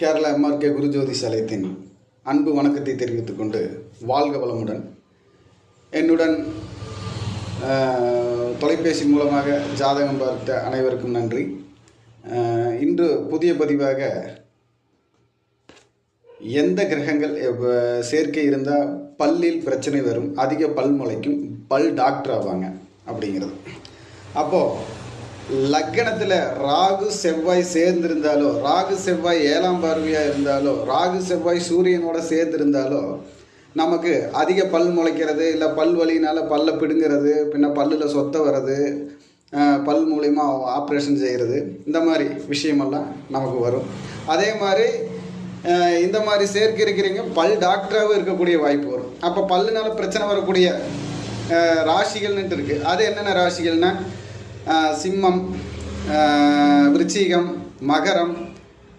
Kerala MRK குரு ஜோதிஷாலயத்தின் அன்பு வணக்கத்தை தெரிவித்துக் கொண்டு வாழ்க வளமுடன். என்னுடன் தொலைபேசி மூலமாக ஜாதகம் பார்த்த அனைவருக்கும் நன்றி. இன்று புதிய பதிவாக எந்த கிரகங்கள் சேர்க்கை இருந்தால் பல்லில் பிரச்சனை வரும், அதிக பல் முளைக்கும், பல் டாக்டர் ஆவாங்க அப்படிங்கிறது. அப்போது லக்கணத்தில் ராகு செவ்வாய் சேர்ந்திருந்தாலோ, ராகு செவ்வாய் 7ஆம் பார்வையாக இருந்தாலோ, ராகு செவ்வாய் சூரியனோட சேர்ந்திருந்தாலோ நமக்கு அதிக பல் முளைக்கிறது, இல்லை பல் வலியினால் பல்லை பிடுங்கிறது, பின்ன பல்லில் சொத்த வர்றது, பல் மூலிமா ஆப்ரேஷன் செய்கிறது, இந்த மாதிரி விஷயமெல்லாம் நமக்கு வரும். அதே மாதிரி இந்த மாதிரி சேர்க்கை இருக்கிறீங்க பல் டாக்டராகவும் இருக்கக்கூடிய வாய்ப்பு வரும். அப்போ பல்லுனால பிரச்சனை வரக்கூடிய ராசிகள்னுட்டு இருக்குது. அது என்னென்ன ராசிகள்னால் சிம்மம், விருச்சிகம், மகரம்,